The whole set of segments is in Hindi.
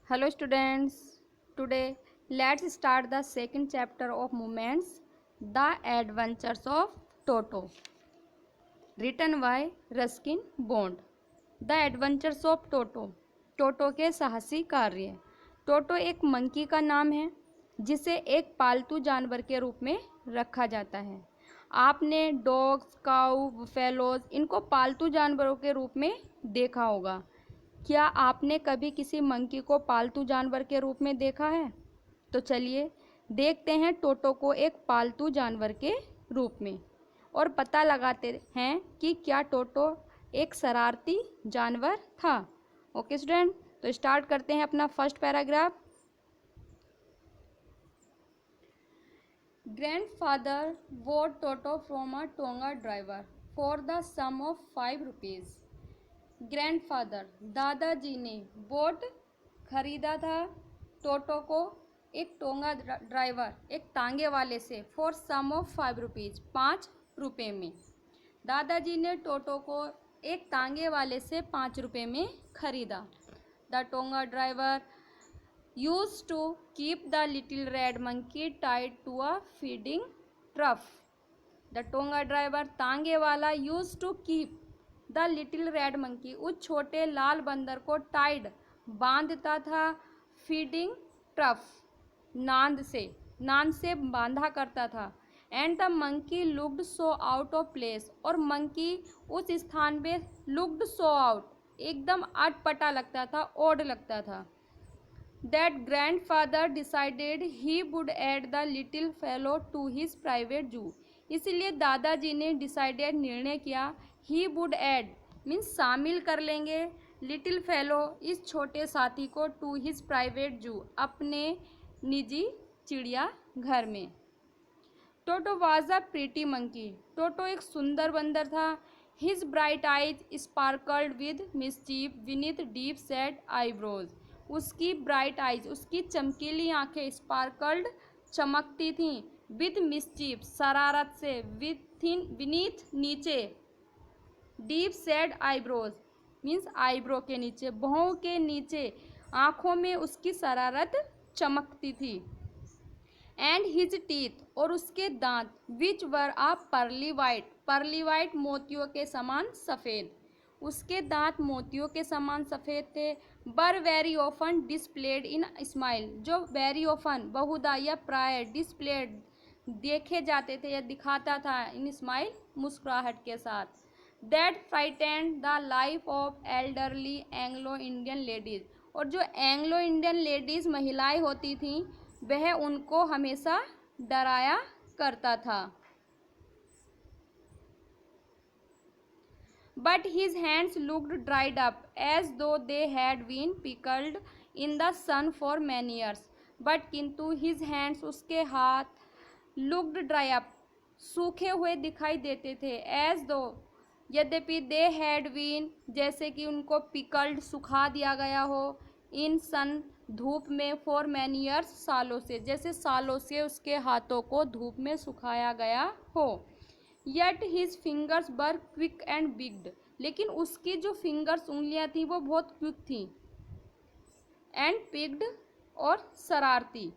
Hello students, today let's start the second chapter of Moments, The Adventures of Toto, written by Ruskin Bond. The Adventures of Toto, टोटो के साहसी कार्य। टोटो एक मंकी का नाम है जिसे एक पालतू जानवर के रूप में रखा जाता है। आपने डॉग्स, काऊ, बफेलोज इनको पालतू जानवरों के रूप में देखा होगा। क्या आपने कभी किसी मंकी को पालतू जानवर के रूप में देखा है? तो चलिए देखते हैं टोटो को एक पालतू जानवर के रूप में और पता लगाते हैं कि क्या टोटो एक शरारती जानवर था। ओके स्टूडेंट, तो स्टार्ट करते हैं अपना first paragraph. Grandfather bought Toto from a tonga driver for the sum of 5 rupees. Grandfather दादाजी ने बोट खरीदा था टोटो को एक टोंगा ड्राइवर एक तांगे वाले से फॉर सम ऑफ 5 रुपीज़ 5 रुपये में। दादाजी ने टोटो को एक तांगे वाले से 5 रुपये में खरीदा। The tonga driver used to keep the little red monkey tied to a feeding trough. The tonga driver तांगे वाला used to keep the little red monkey उस छोटे लाल बंदर को टाइड बांधता था फीडिंग ट्रफ नांद से बांधा करता था। And the monkey looked so out of place और मंकी उस स्थान पे लुक्ड सो आउट एकदम अटपटा लगता था, ओड लगता था। That grandfather decided he would add the little fellow to his private zoo. इसलिए दादाजी ने डिसाइडेड निर्णय किया, ही वुड एड मीन्स शामिल कर लेंगे लिटिल फेलो इस छोटे साथी को टू हिज प्राइवेट जू अपने निजी चिड़िया घर में। Toto was a pretty monkey. Toto एक सुंदर बंदर था। His bright eyes sparkled with mischief beneath deep set eyebrows. उसकी ब्राइट आइज उसकी चमकीली आंखें स्पार्कल्ड चमकती थीं विद मिस्चीफ शरारत से विनीथ नीचे deep said eyebrows means eyebrow के नीचे भौं के नीचे आँखों में उसकी शरारत चमकती थी। एंड हिज टीथ और उसके दांत विच वर आ पर्ली वाइट मोतियों के समान सफ़ेद। उसके दांत मोतियों के समान सफ़ेद थे। बर very often displayed in smile जो वेरी ऑफन बहुधा या प्राय डिस्प्लेड देखे जाते थे या दिखाता था इन स्माइल मुस्कुराहट के साथ। That frightened the life of elderly Anglo Indian ladies और जो एंग्लो इंडियन लेडीज़ महिलाएं होती थीं वह उनको हमेशा डराया करता था। But his hands looked dried up as though they had been pickled in the sun for many years. But किंतु हिज हैंड्स उसके हाथ लुक्ड ड्राई अप सूखे हुए दिखाई देते थे। एज दो यद्यपि दे हैड बीन जैसे कि उनको पिकल्ड सुखा दिया गया हो इन सन धूप में फॉर मैनी ईयर्स सालों से जैसे सालों से उसके हाथों को धूप में सुखाया गया हो। Yet his fingers were quick and बिग्ड लेकिन उसकी जो फिंगर्स उंगलियां थी वो बहुत क्विक थी एंड पिग्ड और शरारती।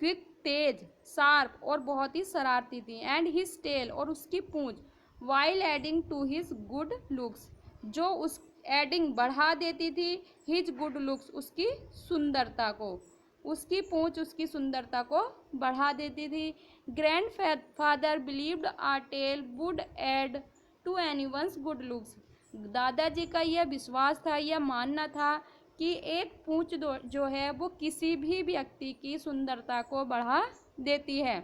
क्विक तेज शार्प और बहुत ही शरारती थी। एंड हिज टेल और उसकी पूंछ while adding to his good looks जो उस एडिंग बढ़ा देती थी हिज गुड लुक्स उसकी सुंदरता को। उसकी पूंछ उसकी सुंदरता को बढ़ा देती थी। Grand believed a tail would add to anyone's good looks. दादाजी का यह विश्वास था, यह मानना था कि एक पूंछ जो है वो किसी भी व्यक्ति की सुंदरता को बढ़ा देती है।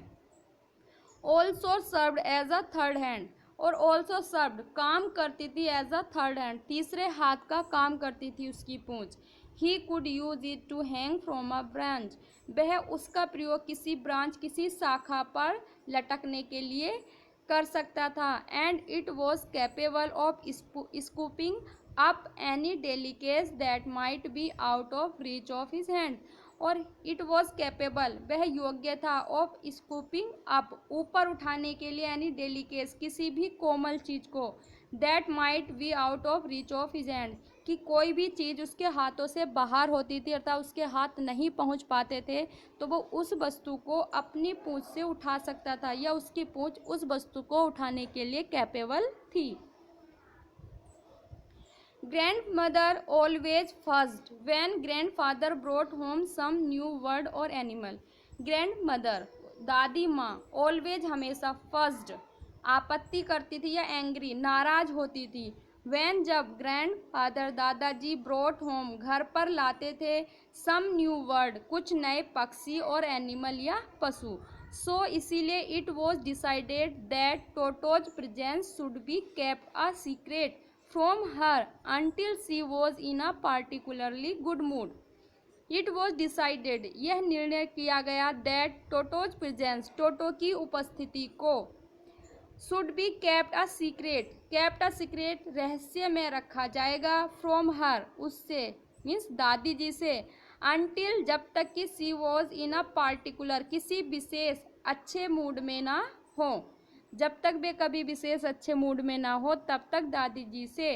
Also served as a third hand और ऑल्सो सर्व्ड काम करती थी एज अ थर्ड हैंड तीसरे हाथ का काम करती थी उसकी पूंछ। He could use it to hang from a branch वह उसका प्रयोग किसी ब्रांच किसी शाखा पर लटकने के लिए कर सकता था। And it was capable of scooping up any delicacy that might be out of reach of his hand और इट वॉज कैपेबल वह योग्य था ऑफ स्कूपिंग अप ऊपर उठाने के लिए एनी डेलिकेस किसी भी कोमल चीज को that might be out of reach of his hand कि कोई भी चीज़ उसके हाथों से बाहर होती थी अर्थात उसके हाथ नहीं पहुंच पाते थे तो वो उस वस्तु को अपनी पूंछ से उठा सकता था या उसकी पूंछ उस वस्तु को उठाने के लिए कैपेबल थी। Grandmother always fussed when grandfather brought home some new bird or animal. Grandmother दादी माँ ऑलवेज हमेशा फर्स्ट आपत्ति करती थी या एंग्री नाराज होती थी। व्हेन जब ग्रैंडफादर दादाजी ब्रॉट होम घर पर लाते थे सम न्यू वर्ड कुछ नए पक्षी और एनिमल या पशु। सो इसीलिए it was decided that टोटोज presence should be kept a secret from her until she was in a particularly good mood. It was decided यह निर्णय किया गया that टोटोज प्रेजेंस टोटो की उपस्थिति को should be kept a secret रहस्य में रखा जाएगा from her उससे मीन्स दादी जी से until जब तक कि she was in a particular किसी विशेष अच्छे मूड में ना हो। जब तक वे कभी विशेष अच्छे मूड में ना हो तब तक दादी जी से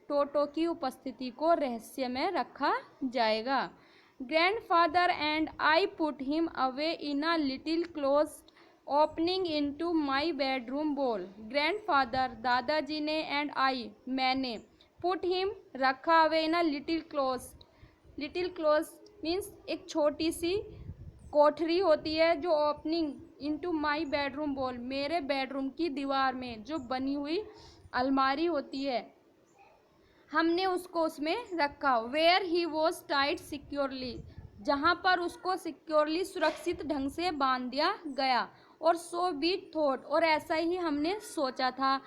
टोटो की उपस्थिति को रहस्य में रखा जाएगा। Grandfather and I put him away in a little closed opening into my bedroom wall. Grandfather दादाजी ने एंड आई मैंने पुट हिम रखा away in a little closed means एक छोटी सी कोठरी होती है जो opening into my bedroom wall मेरे बेडरूम की दीवार में जो बनी हुई अलमारी होती है हमने उसको उसमें रखा। Where he was tied securely जहाँ पर उसको सिक्योरली सुरक्षित ढंग से बांध दिया गया। और सो बी थॉट और ऐसा ही हमने सोचा था।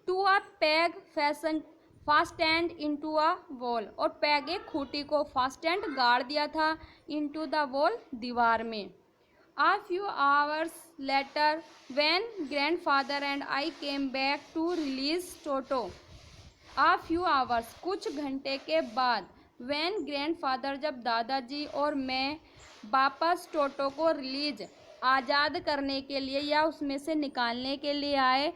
To a peg fashion fast and into a wall और पैग एक खूंटी को फास्ट एंड गाड़ दिया था इनटू द वॉल दीवार में। A few hours later, when grandfather and I came back to release Toto. A few hours कुछ घंटे के बाद when grandfather जब दादाजी और मैं वापस टोटो को रिलीज आज़ाद करने के लिए या उसमें से निकालने के लिए आए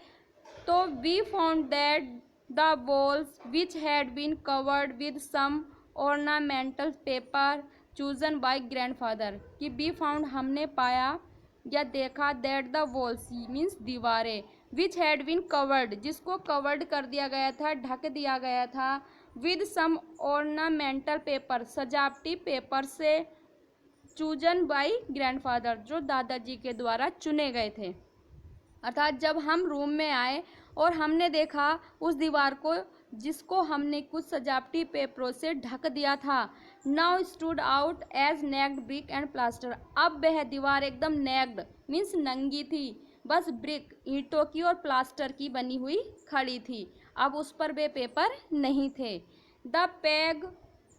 तो we found that the walls which had been covered with some ornamental paper chosen bye grandfather कि बी फाउंड हमने पाया या देखा दैट द वॉल्स मीन्स दीवारें विच हैड बीन कवर्ड जिसको कवर्ड कर दिया गया था ढक दिया गया था विद सम ऑर्नामेंटल पेपर सजावटी पेपर से चूजन बाय ग्रैंडफादर जो दादाजी के द्वारा चुने गए थे। अर्थात जब हम रूम में आए और हमने देखा उस दीवार को जिसको हमने कुछ सजावटी पेपरों से ढक दिया था। Now stood out as naked brick and plaster अब वह दीवार एकदम नेक्ड मीन्स नंगी थी बस ब्रिक ईंटों की और प्लास्टर की बनी हुई खड़ी थी। अब उस पर वे पेपर नहीं थे। The peg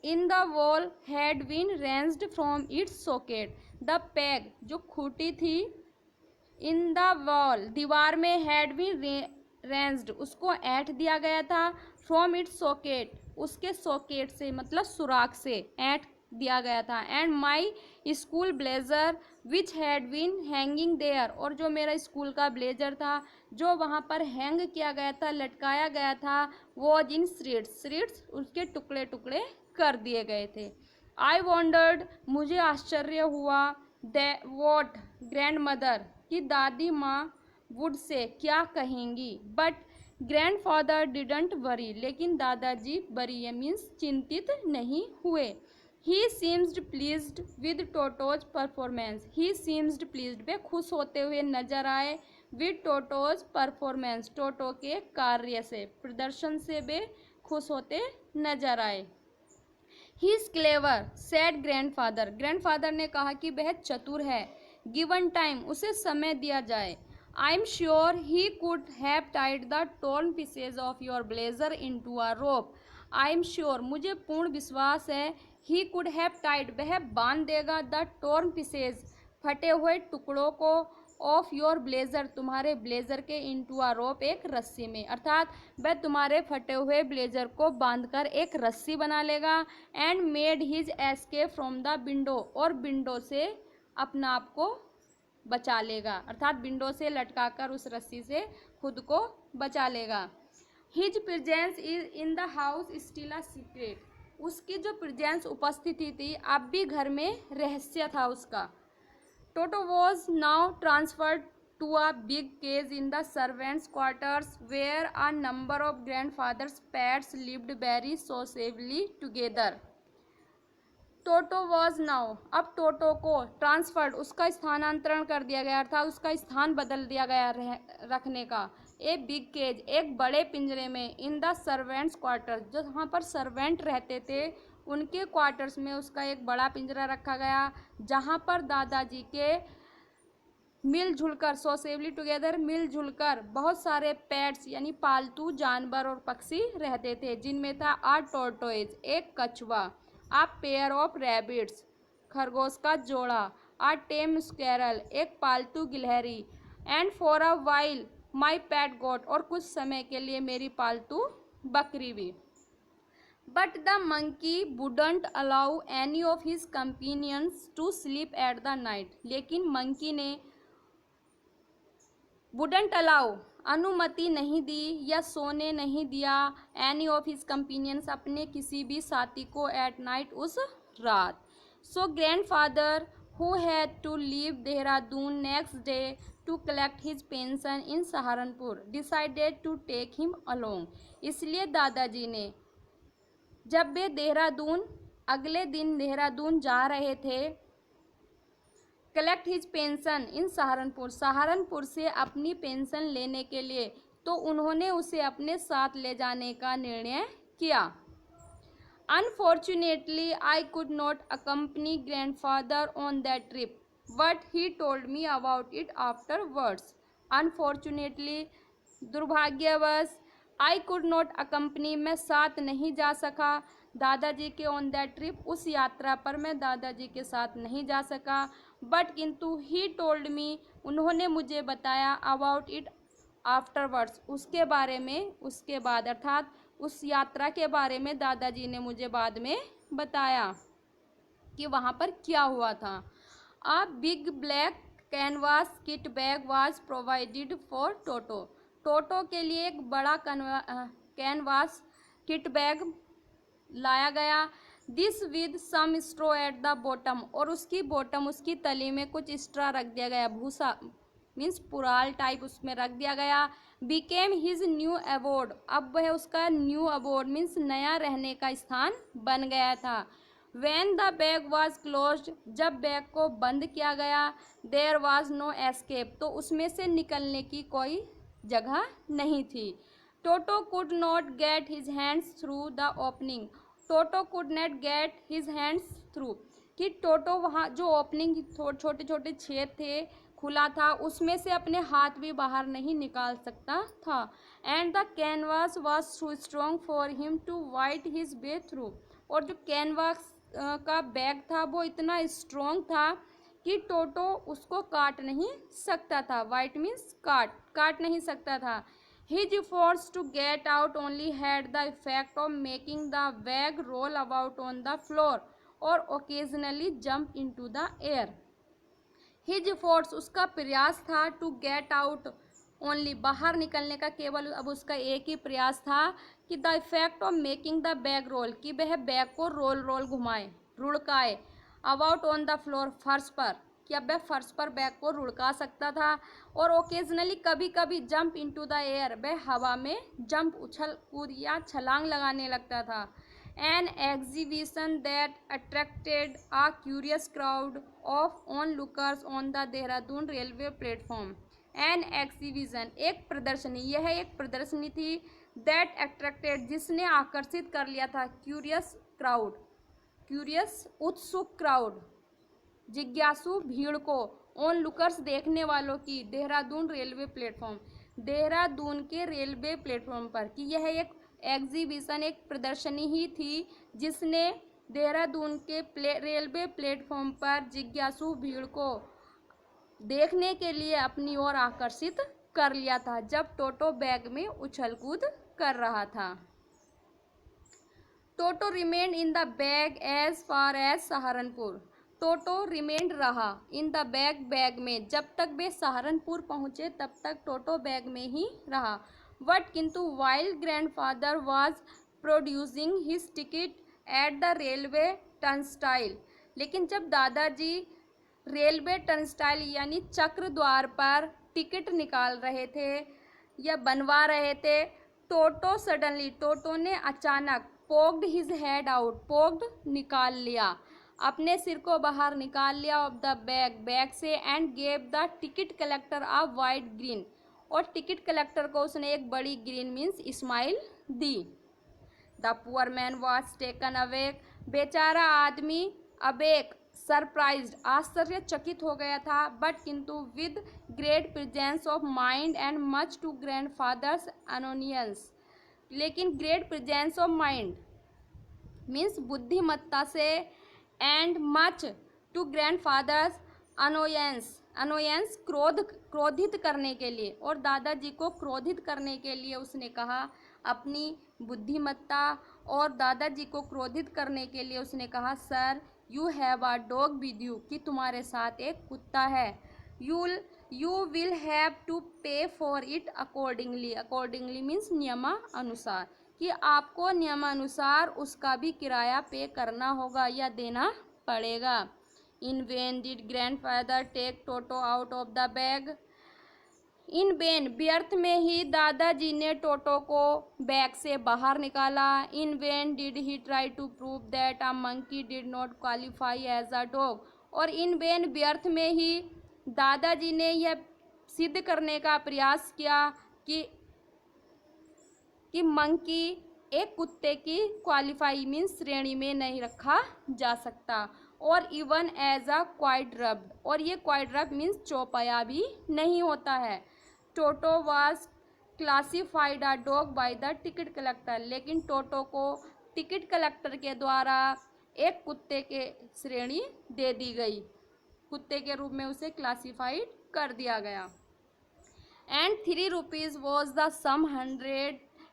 in the wall had been wrenched from its socket the peg जो खूंटी थी इन द वॉल दीवार में हैड बीन रेंज्ड उसको ऐंठ दिया गया था फ्रॉम इट्स सॉकेट उसके सॉकेट से मतलब सुराख से ऐंठ दिया गया था। And my school blazer which had been hanging there और जो मेरा स्कूल का ब्लेजर था जो वहाँ पर हैंग किया गया था लटकाया गया था वॉज इन श्रीड्स उसके टुकड़े टुकड़े कर दिए गए थे। आई वॉन्डर्ड मुझे आश्चर्य हुआ वॉट ग्रैंड मदर कि दादी माँ वुड से क्या कहेंगी। बट ग्रैंडफादर डिडंट वरी लेकिन दादाजी वरी मीन्स चिंतित नहीं हुए। He seemed pleased with Toto's performance he seemed pleased वे खुश होते हुए नजर आए विद टोटोज परफॉर्मेंस टोटो के कार्य से प्रदर्शन से वे खुश होते नजर आए। He is clever said grandfather ने कहा कि वह चतुर है। गिवन टाइम उसे समय दिया जाए। I am sure he could have tied the torn pieces of your blazer into a rope. I am sure मुझे पूर्ण विश्वास है ही कुड हैव टाइड वह बांध देगा द टॉर्न पीसेज फटे हुए टुकड़ों को ऑफ योर ब्लेजर तुम्हारे ब्लेजर के इनटू अ रोप एक रस्सी में अर्थात वह तुम्हारे फटे हुए ब्लेजर को बांधकर एक रस्सी बना लेगा। And made his escape from the window और विंडो से अपना आप को बचा लेगा अर्थात विंडो से लटकाकर उस रस्सी से खुद को बचा लेगा। His presence is in the house still a secret उसकी जो प्रेजेंस उपस्थिति थी अब भी घर में रहस्य था उसका। Toto was now transferred to a big cage in the servants' quarters where a number of grandfather's pets lived very sociably together. Toto was now, अब टोटो को ट्रांसफर्ड, उसका स्थानांतरण कर दिया गया था, उसका स्थान बदल दिया गया रखने का। ए बिग केज, एक बड़े पिंजरे में, इन द सर्वेंट्स क्वार्टर, जो जहाँ पर सर्वेंट रहते थे उनके क्वार्टर्स में उसका एक बड़ा पिंजरा रखा गया, जहाँ पर दादाजी के मिलजुल कर, सोसेबली टुगेदर, मिलजुल कर बहुत सारे पेट्स यानी पालतू जानवर और पक्षी रहते थे, जिनमें था आ टोर्टोइज, एक कछुआ, आ पेयर ऑफ रैबिट्स, खरगोश का जोड़ा, आ टेम स्क्वेरल, एक पालतू गिलहरी, and for a while my pet goat, और कुछ समय के लिए मेरी पालतू बकरी भी। But the monkey wouldn't allow any of his companions to sleep at the night, लेकिन मंकी ने वुडंट अलाउ, अनुमति नहीं दी या सोने नहीं दिया, एनी ऑफ हिज कंपेनियंस, अपने किसी भी साथी को, एट नाइट, उस रात। So grandfather who had to leave Dehradun next day to collect his pension in Saharanpur decided to take him along, इसलिए दादाजी ने, जब वे देहरादून, अगले दिन देहरादून जा रहे थे, collect his pension in Saharanpur, Saharanpur से अपनी पेंशन लेने के लिए, तो उन्होंने उसे अपने साथ ले जाने का निर्णय किया। Unfortunately I could not accompany grandfather on that trip, but he told me about it afterwards. Unfortunately, दुर्भाग्यवश, आई कुड नॉट अकम्पनी, मैं साथ नहीं जा सका, दादाजी के ऑन दैट ट्रिप, उस यात्रा पर मैं दादाजी के साथ नहीं जा सका, बट किंतु ही टोल्ड मी, उन्होंने मुझे बताया, अबाउट इट आफ्टरवर्ड्स, उसके बारे में, उसके बाद, अर्थात उस यात्रा के बारे में दादाजी ने मुझे बाद में बताया कि वहाँ पर क्या हुआ था। A big black canvas kit bag was provided for Toto, Toto के लिए एक बड़ा कैनवास किट बैग लाया गया, this with some straw at the bottom, और उसकी बॉटम, उसकी तली में कुछ स्ट्रा रख दिया गया, भूसा मीन्स पुराल टाइप उसमें रख दिया गया। बिकेम हिज न्यू अबोर्ड, अब वह उसका न्यू अबोर्ड मीन्स नया रहने का स्थान बन गया था। When the bag was closed, जब बैग को बंद किया गया, देयर वाज नो एस्केप, तो उसमें से निकलने की कोई जगह नहीं थी। Toto could not get his hands through the opening, Toto could not get his hands through, कि टोटो वहाँ जो ओपनिंग, छोटे छोटे छेद थे, खुला था, उसमें से अपने हाथ भी बाहर नहीं निकाल सकता था। And the canvas was too strong for him to bite his way through, और जो कैनवास का बैग था वो इतना स्ट्रॉन्ग था कि टोटो उसको काट नहीं सकता था, वाइट मीन्स काट नहीं सकता था। His efforts to get out only had the effect of making the bag roll about on the floor or occasionally jump into the air. His efforts, उसका प्रयास था, to get out only, बाहर निकलने का केवल अब उसका एक ही प्रयास था, कि the effect of making the bag roll, कि वह बैग को रोल घुमाए, रुड़काए, about on the floor, फर्श पर, कि अब वह फर्श पर बैग को रुड़का सकता था, और ओकेजनली, कभी कभी, जंप इनटू द एयर, वह हवा में जंप, उछल कूद या छलांग लगाने लगता था। An exhibition that attracted a curious crowd of on lookers on the Dehradun railway platform, an exhibition, एक प्रदर्शनी, यह एक प्रदर्शनी थी, दैट अट्रैक्टेड, जिसने आकर्षित कर लिया था, क्यूरियस क्राउड, क्यूरियस उत्सुक क्राउड, जिज्ञासु भीड़ को, ऑन लुकर्स, देखने वालों की, देहरादून रेलवे प्लेटफॉर्म, देहरादून के रेलवे प्लेटफॉर्म पर, कि यह एक एग्जीबिशन, एक प्रदर्शनी ही थी, जिसने देहरादून के रेलवे प्लेटफॉर्म पर जिज्ञासु भीड़ को देखने के लिए अपनी ओर आकर्षित कर लिया था, जब टोटो बैग में उछल कूद कर रहा था। Toto remained in the bag as far as Saharanpur, Toto remained रहा, इन द बैग में, जब तक वे सहारनपुर पहुँचे तब तक टोटो बैग में ही रहा। बट किंतु while grandfather was producing his ticket at the railway turnstile. लेकिन जब दादाजी रेलवे टर्नस्टाइल यानी चक्र द्वार पर टिकट निकाल रहे थे या बनवा रहे थे, टोटो सडनली, टोटो ने अचानक, poked his head out, poked निकाल लिया, अपने सिर को बाहर निकाल लिया, ऑफ द बैग, बैग से, and gave the ticket collector a wide green, और टिकट कलेक्टर को उसने एक बड़ी green means smile the. The poor man was taken awake, बेचारा आदमी अवेक, सरप्राइज्ड, आश्चर्यचकित हो गया था, बट किंतु with great presence of mind and much to grandfather's annoyance, लेकिन great presence of mind means बुद्धिमत्ता से, and much to grandfather's annoyance, annoyance क्रोधित करने के लिए, और दादाजी को क्रोधित करने के लिए उसने कहा, अपनी बुद्धिमत्ता और दादाजी को क्रोधित करने के लिए उसने कहा, sir you have a dog with you, कि तुम्हारे साथ एक कुत्ता है, यू विल हैव टू पे for it accordingly, accordingly means नियमानुसार, कि आपको नियमानुसार उसका भी किराया पे करना होगा या देना पड़ेगा। In vain did grandfather take Toto out of the bag, in vain, व्यर्थ में ही दादाजी ने टोटो को बैग से बाहर निकाला। In vain did he try to prove that a monkey did not qualify as a dog, और इन वेन, व्यर्थ में ही दादाजी ने यह सिद्ध करने का प्रयास किया कि मंकी एक कुत्ते की क्वालिफाई मीन्स श्रेणी में नहीं रखा जा सकता, और इवन एज अ क्वाड्रप्ड, और ये क्वाड्रप्ड मीन्स चौपाया भी नहीं होता है। टोटो was classified a dog by the ticket collector, लेकिन टोटो को टिकट कलेक्टर के द्वारा एक कुत्ते के श्रेणी दे दी गई, कुत्ते के रूप में उसे क्लासिफाइड कर दिया गया। And 3 rupees was the sum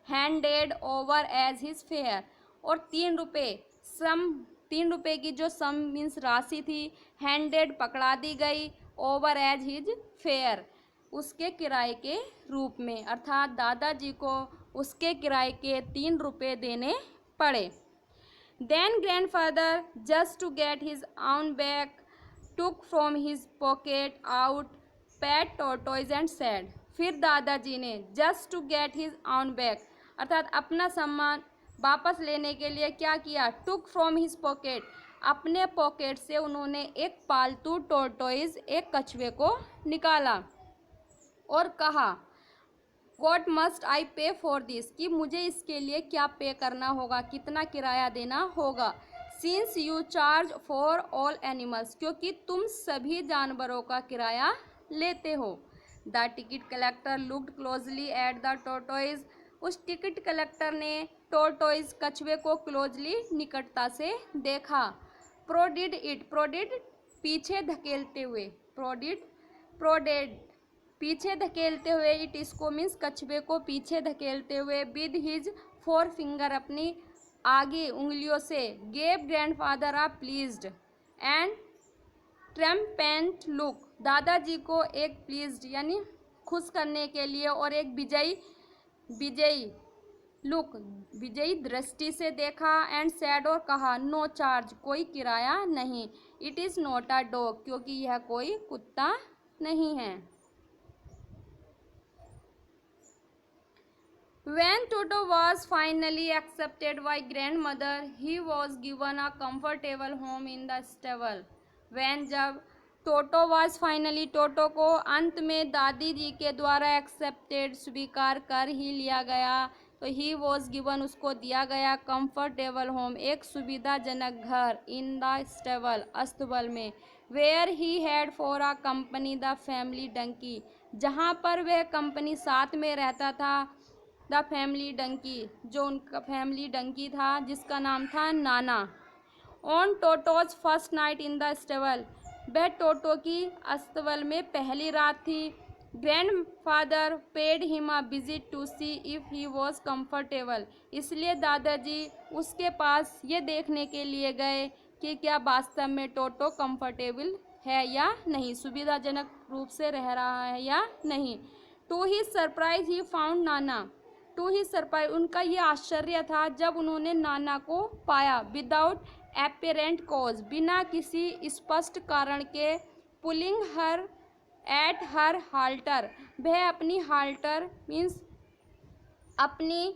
handed over as his fare, और 3 रुपये की जो सम मीन्स राशि थी, हैंडेड पकड़ा दी गई, ओवर एज हिज फेयर उसके किराए के रूप में, अर्थात दादाजी को उसके किराए के 3 रुपये देने पड़े। Then grandfather just to get his own bag took from his pocket out pet tortoise and said, फिर दादाजी ने just to get his own bag अर्थात अपना सामान वापस लेने के लिए क्या किया, टुक फ्रॉम हिज पॉकेट, अपने पॉकेट से उन्होंने एक पालतू टॉर्टोइज, एक कछुए को निकाला और कहा, व्हाट मस्ट आई पे फॉर दिस, कि मुझे इसके लिए क्या पे करना होगा, कितना किराया देना होगा। Since you charge for all animals, क्योंकि तुम सभी जानवरों का किराया लेते हो। The ticket collector looked closely at the tortoise, उस टिकट कलेक्टर ने टॉर्टोइज कछुए को क्लोजली निकटता से देखा। प्रोडिड इट, प्रोडिड पीछे धकेलते हुए, प्रोडेड पीछे धकेलते हुए, इट इसको मीन्स कछुए को पीछे धकेलते हुए, विद हिज 4 फिंगर अपनी आगे उंगलियों से, gave grandfather a pleased and triumphant look, दादाजी को एक प्लीज्ड यानी खुश करने के लिए और एक विजयी लुक, विजयी दृष्टि से देखा, एंड सैड और कहा, नो चार्ज, कोई किराया नहीं, it is not a dog, क्योंकि यह कोई कुत्ता नहीं है। When Toto was finally accepted by grandmother, he was given a comfortable home in the stable. When जब टोटो was finally, टोटो को अंत में दादी जी के द्वारा एक्सेप्टेड स्वीकार कर ही लिया गया, तो ही वॉज गिवन उसको दिया गया कंफर्टेबल होम, एक सुविधाजनक घर, इन द स्टेबल अस्तबल में, where he had for a company the family donkey, जहाँ पर वह कंपनी साथ में रहता था, द फैमिली डंकी, जो उनका फैमिली डंकी था जिसका नाम था Nana. On Toto's first night in the stable, वह टोटो की अस्तबल में पहली रात थी। Grandfather paid him a visit to see if he was comfortable, इसलिए दादाजी उसके पास ये देखने के लिए गए कि क्या वास्तव में टोटो कंफर्टेबल है या नहीं, सुविधाजनक रूप से रह रहा है या नहीं। To he surprise he found Nana, to he surprise, उनका ये आश्चर्य था जब उन्होंने नाना को पाया। विदाउट एपेरेंट कॉज, बिना किसी स्पष्ट कारण के। पुलिंग हर एट हर हाल्टर, वह अपनी हाल्टर मीन्स अपनी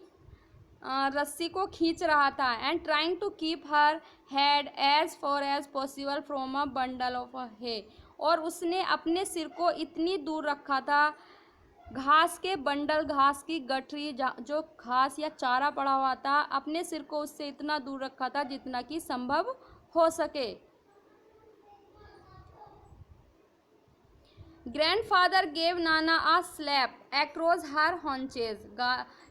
रस्सी को खींच रहा था। And trying to keep her head as far as possible from a bundle of hay, और उसने अपने सिर को इतनी दूर रखा था घास के बंडल, घास की गठरी, जो घास या चारा पड़ा हुआ था, अपने सिर को उससे इतना दूर रखा था जितना कि संभव हो सके। ग्रैंडफादर गेव नाना आ स्लैप एक्रोस हर हॉन्चेज,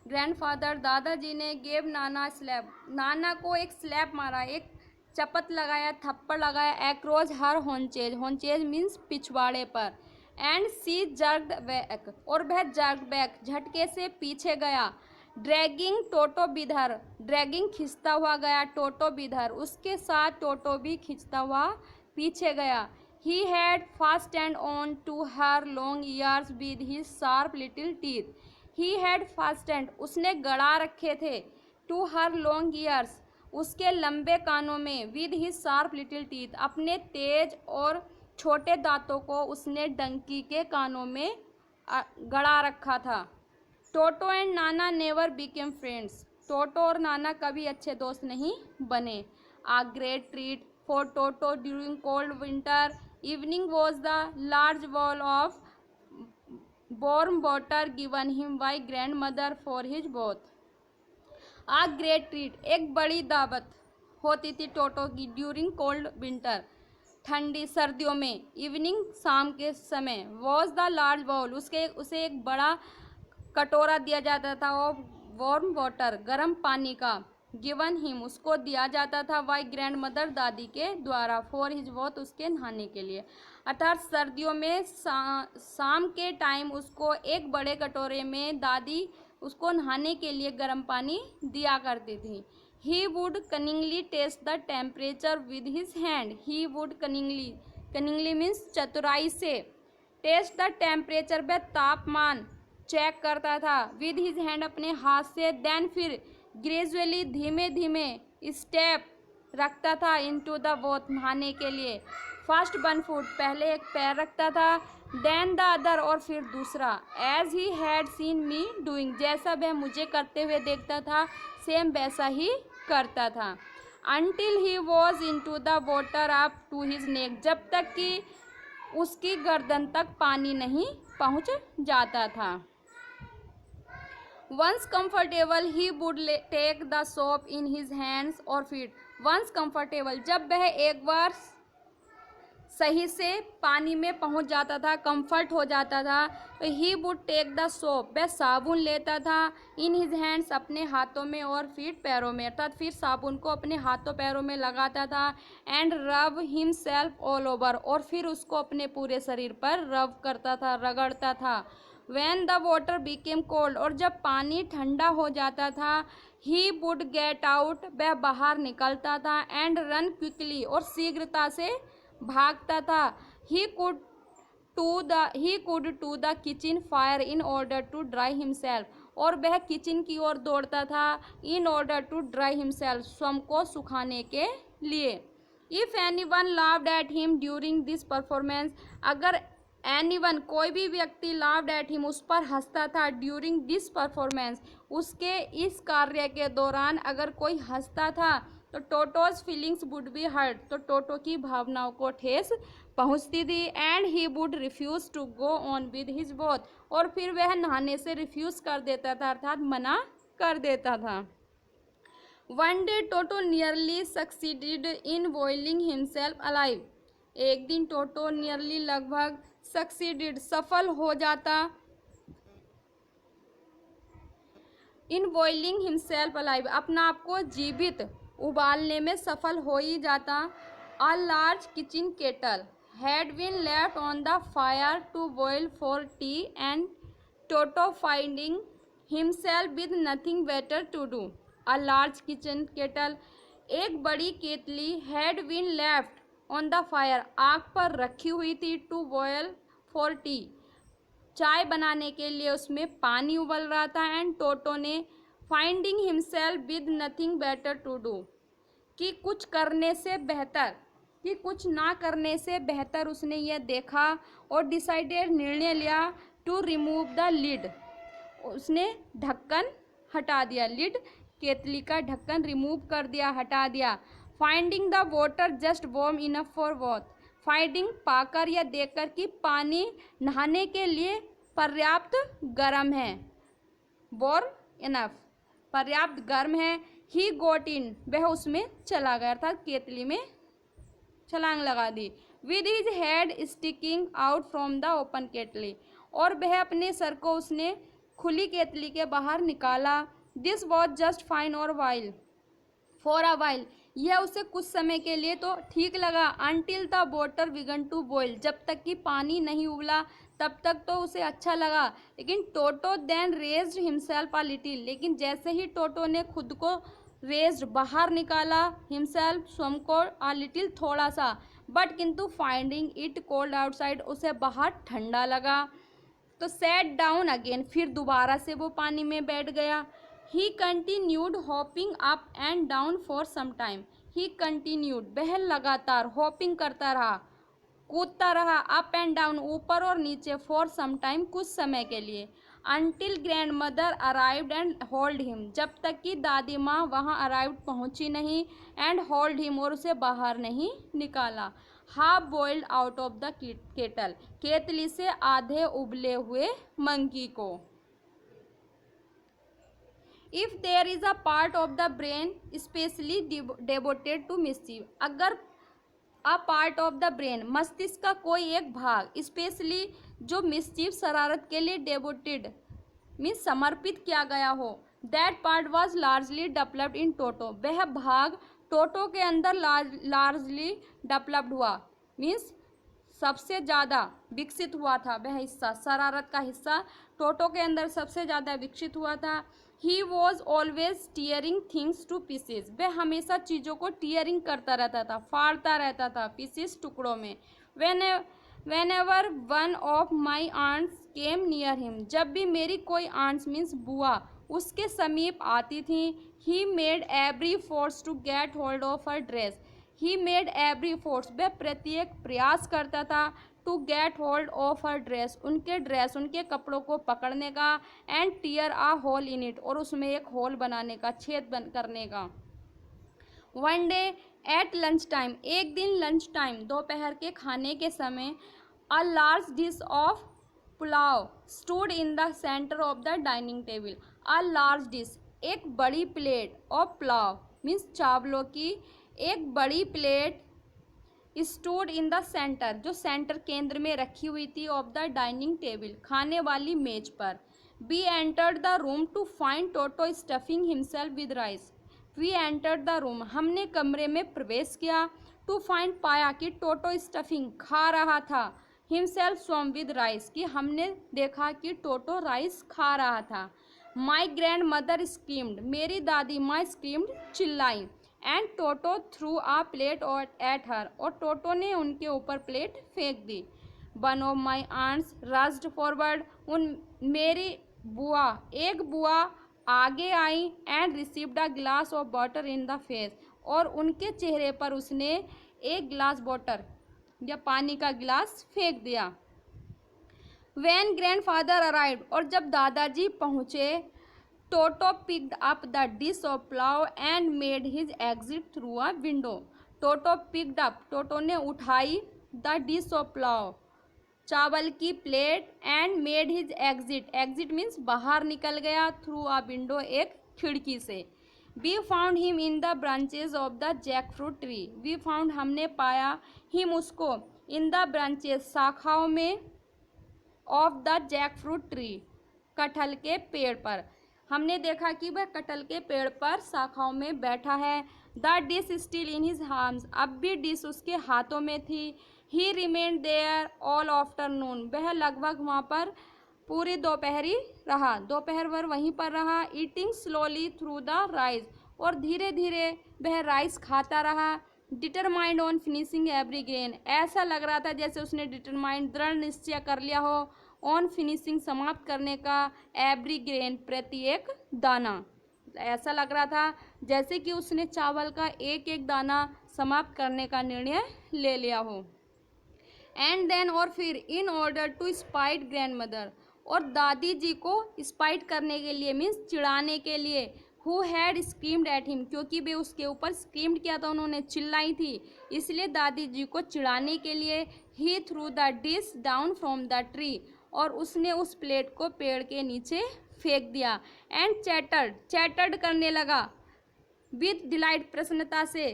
ग्रैंडफादर दादाजी ने गेव नाना स्लैप, नाना को एक स्लैप मारा, एक चपत लगाया, थप्पड़ लगाया, एक्रोस हर हॉन्चेज, हॉन्चेज मीन्स पिछवाड़े पर। एंड सी जर्क्ड बैक, और वह जर्क्ड बैक, झटके से पीछे गया। ड्रैगिंग टोटो बिधर, ड्रैगिंग खींचता हुआ गया, टोटो बिधर, उसके साथ टोटो भी खींचता हुआ पीछे गया। He had fastened on to her long ears with his sharp little teeth. He had fastened, उसने गड़ा रखे थे, to her long ears, उसके लंबे कानों में, with his sharp little teeth, अपने तेज और छोटे दांतों को उसने डंकी के कानों में गड़ा रखा था। Toto and Nana never became friends, Toto और नाना कभी अच्छे दोस्त नहीं बने। A great treat for Toto during cold winter evening was the large bowl of warm water given him by grandmother for his bath. A great treat, एक बड़ी दावत होती थी टोटो की ड्यूरिंग कोल्ड विंटर, ठंडी सर्दियों में, इवनिंग शाम के समय, was the large bowl, उसे एक बड़ा कटोरा दिया जाता था और वार्म वाटर, गर्म पानी का, गिवन हिम, उसको दिया जाता था, वाई ग्रैंड मदर, दादी के द्वारा, फॉर हिज वॉथ, उसके नहाने के लिए। अर्थात सर्दियों में शाम के टाइम उसको एक बड़े कटोरे में दादी उसको नहाने के लिए गर्म पानी दिया करती थी। He would cunningly test the temperature with his hand, he would cunningly, cunningly means चतुराई से, टेस्ट द टेम्परेचर, वह तापमान चेक करता था, विद हिज हैंड, अपने हाथ से, देन फिर ग्रेजुअली, धीमे धीमे स्टेप रखता था, इनटू द बोथ, नहाने के लिए। फर्स्ट वन फुट, पहले एक पैर रखता था, देन द अदर, और फिर दूसरा। As he had seen me doing, जैसा वह मुझे करते हुए देखता था सेम वैसा ही करता था। Until he was into the water up to his neck, जब तक कि उसकी गर्दन तक पानी नहीं पहुंच जाता था। Once comfortable, he would take the soap in his hands or feet. Once comfortable, जब वह एक बार सही से पानी में पहुंच जाता था, कंफर्ट हो जाता था, तो he would take the soap, वह साबुन लेता था, इन हिज हैंड्स, अपने हाथों में, और फीट, पैरों में, अर्थात फिर साबुन को अपने हाथों पैरों में लगाता था। एंड रब हिमसेल्फ ऑल ओवर, और फिर उसको अपने पूरे शरीर पर रब करता था, रगड़ता था। When the water became cold, और जब पानी ठंडा हो जाता था, he would get out, वह बाहर निकलता था, and run quickly, और शीघ्रता से भागता था। He could to the kitchen fire in order to dry himself, और वह किचन की ओर दौड़ता था, in order to dry himself, स्वयं को सुखाने के लिए। If anyone laughed at him during this performance, अगर एनीवन, कोई भी व्यक्ति, लाव्ड एट हिम, उस पर हंसता था, ड्यूरिंग दिस परफॉर्मेंस, उसके इस कार्य के दौरान अगर कोई हंसता था, तो Toto's feelings would be hurt, तो टोटो की भावनाओं को ठेस पहुंचती थी। And he would refuse to go on with his bath, और फिर वह नहाने से रिफ्यूज कर देता था, अर्थात मना कर देता था। One day toto nearly succeeded in boiling himself alive, एक दिन टोटो नियरली, लगभग, सक्सीडेड, सफल हो जाता, इन बॉइलिंग हिमसेल्फ अलाइव, अपना आप को जीवित उबालने में सफल हो ही जाता। A large kitchen kettle had been left on the fire to boil for tea, and Toto finding himself with nothing better to do. A large kitchen kettle, एक बड़ी केतली, had been left on the fire, आग पर रखी हुई थी, टू बॉयल फॉर टी, चाय बनाने के लिए उसमें पानी उबल रहा था। एंड टोटो ने finding himself with nothing better to do, कि कुछ करने से बेहतर, कि कुछ ना करने से बेहतर उसने यह देखा और डिसाइडेड, निर्णय लिया, टू रिमूव द लिड, उसने ढक्कन हटा दिया। लिड केतली का ढक्कन रिमूव कर दिया, हटा दिया। Finding the water just warm enough for bath, finding पाकर या देखकर कि पानी नहाने के लिए पर्याप्त गर्म है, वार्म इनफ, पर्याप्त गर्म है। ही गोट इन, वह उसमें चला गया, अर्थात केतली में छलांग लगा दी। With his head sticking out from the open kettle, और वह अपने सर को उसने खुली केतली के बाहर निकाला। दिस वॉज जस्ट फाइन और वाइल, फॉर अ वाइल, यह उसे कुछ समय के लिए तो ठीक लगा। Until the water began to boil, जब तक कि पानी नहीं उबला तब तक तो उसे अच्छा लगा। लेकिन Toto then raised himself a little, लेकिन जैसे ही टोटो ने खुद को रेज्ड, बाहर निकाला, हिमसेल्फ, स्वयं को, अ लिटिल, थोड़ा सा, बट किंतु फाइंडिंग इट कोल्ड आउटसाइड, उसे बाहर ठंडा लगा। तो सेट डाउन अगेन, फिर दोबारा से वो पानी में बैठ गया। He continued hopping up and down for some time, he continued, वह लगातार हॉपिंग करता रहा, कूदता रहा, अप एंड डाउन, ऊपर और नीचे, फॉर सम टाइम, कुछ समय के लिए। Until grand mother arrived and hold him, जब तक कि दादी माँ वहाँ अराइव्ड, पहुँची नहीं, एंड होल्ड हिम, और उसे बाहर नहीं निकाला। Half boiled out of the kettle, केतली से आधे उबले हुए मंकी को। If there is a part of the brain specially devoted to mischief, अगर a part of the brain, मस्तिष्क का कोई एक भाग, स्पेशली जो मिस्चीफ, शरारत के लिए, डेवोटेड मीन्स समर्पित किया गया हो, that part was largely developed in Toto, वह भाग टोटो के अंदर लार्जली डेवलप्ड हुआ, मीन्स सबसे ज़्यादा विकसित हुआ था वह हिस्सा, शरारत का हिस्सा टोटो के अंदर सबसे ज़्यादा विकसित हुआ था। He was always tearing things two pieces, वह हमेशा चीज़ों को टीयरिंग करता रहता था, फाड़ता रहता था, पीसेस, टुकड़ों में। Whenever one of my aunts came near him, जब भी मेरी कोई आंट्स मीन्स बुआ उसके समीप आती थी, he made every force to get hold of her dress, he made every force, वह प्रत्येक प्रयास करता था, to get hold of her dress, उनके ड्रेस, उनके कपड़ों को पकड़ने का, and tear a hole in it, और उसमें एक होल बनाने का, छेद बंद करने का। One day at lunch time, एक दिन लंच टाइम, दोपहर के खाने के समय, a large dish of pulao stood in the centre of the dining table, a large dish, एक बड़ी प्लेट ऑफ पुलाव मीन्स चावलों की एक बड़ी plate, stood in the centre, जो सेंटर केंद्र में रखी हुई थी, ऑफ द डाइनिंग टेबल, खाने वाली मेज पर। We entered the room to find Toto stuffing himself with rice, we entered the room, हमने कमरे में प्रवेश किया, टू फाइंड, पाया कि टोटो स्टफिंग, खा रहा था, हिमसेल्फ, स्वयं, विद राइस, कि हमने देखा कि टोटो राइस खा रहा था। माई ग्रैंड मदर स्क्रीम्ड, मेरी दादी माँ स्क्रीम्ड, चिल्लाई, and Toto threw a plate at her, और टोटो ने उनके ऊपर प्लेट फेंक दी। One of my aunts rushed forward, उन मेरी बुआ, एक बुआ आगे आई, and received a glass of water in the face, और उनके चेहरे पर उसने एक ग्लास वाटर या पानी का गिलास फेंक दिया। व्हेन ग्रैंडफादर अराइव्ड, और जब दादाजी पहुँचे, Toto picked up the dish of pulao and made his exit through a window, Toto picked up, Toto ने उठाई, द डिश ऑफ पुलाव, चावल की plate, and made his exit, exit means बाहर निकल गया, थ्रू अ विंडो, एक खिड़की से। We found him in the branches of the jackfruit tree, we found, हमने पाया, हिम, उसको, इन द ब्रांचेज, शाखाओं में, of the jackfruit tree, कटहल के पेड़ पर, हमने देखा कि वह कटहल के पेड़ पर शाखाओं में बैठा है। The dish still in his arms, अब भी डिश उसके हाथों में थी। He remained there all afternoon, वह लगभग वहाँ पर पूरी दोपहरी रहा, दोपहर भर वहीं पर रहा। Eating slowly through the rice, और धीरे धीरे वह राइस खाता रहा। Determined on finishing every grain, ऐसा लग रहा था जैसे उसने डिटरमाइंड, दृढ़ निश्चय कर लिया हो ऑन फिनिशिंग समाप्त करने का, एवरी ग्रेन प्रत्येक दाना। ऐसा लग रहा था जैसे कि उसने चावल का एक एक दाना समाप्त करने का निर्णय ले लिया हो। एंड देन और फिर in order to spite grandmother, और दादी जी को स्पाइट करने के लिए मीन्स चिढ़ाने के लिए, who had screamed at him, क्योंकि वे उसके ऊपर स्क्रीम्ड किया था, उन्होंने चिल्लाई थी, इसलिए दादी जी को चिढ़ाने के लिए ही threw the dish down from the tree, और उसने उस प्लेट को पेड़ के नीचे फेंक दिया। एंड चैटर्ड करने लगा, विथ डिलाइट प्रसन्नता से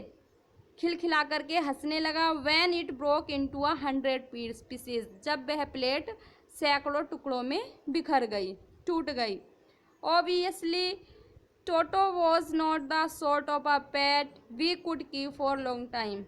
खिलखिला करके हंसने लगा। When it broke into 100 pieces, जब वह प्लेट सैकड़ों टुकड़ों में बिखर गई, टूट गई। Obviously Toto was not the sort of a pet we could keep for long time.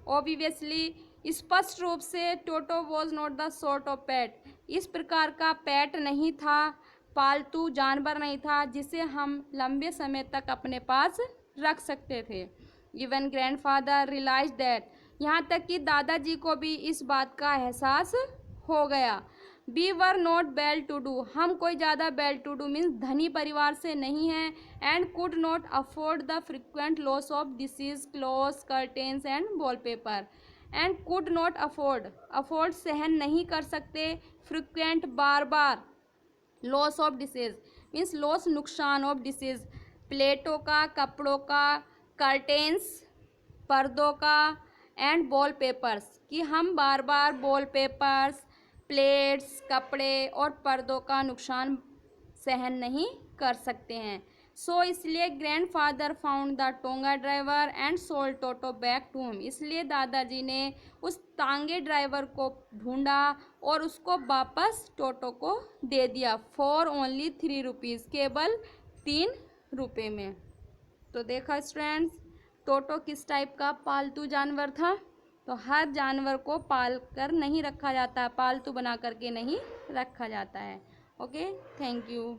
Obviously स्पष्ट रूप से Toto was not the sort of pet, इस प्रकार का पेट नहीं था, पालतू जानवर नहीं था जिसे हम लंबे समय तक अपने पास रख सकते थे। इवन ग्रैंडफादर रियलाइज दैट, यहाँ तक कि दादाजी को भी इस बात का एहसास हो गया। We were not well to do, हम कोई ज़्यादा वेल टू डू मीन्स धनी परिवार से नहीं हैं। And could not afford the frequent loss of disease clothes curtains and wallpaper. And could not afford सहन नहीं कर सकते, frequent bar bar, loss of disease means loss नुकसान, ऑफ डिसीज प्लेटों का, कपड़ों का, कर्टेन्स पर्दों का, एंड वॉल पेपर्स कि हम बार बार वॉल पेपर्स, प्लेट्स, कपड़े और पर्दों का नुकसान सहन नहीं कर सकते हैं। सो इसलिए grandfather found the tonga driver and sold Toto back to him, इसलिए दादाजी ने उस तांगे ड्राइवर को ढूंढा और उसको वापस टोटो को दे दिया, फॉर ओनली 3 रुपीज़, केवल 3 रुपये में। तो देखा स्टूडेंट्स, टोटो किस टाइप का पालतू जानवर था। तो हर जानवर को पाल कर नहीं रखा जाता, पालतू बना करके नहीं रखा जाता है। Okay, thank you.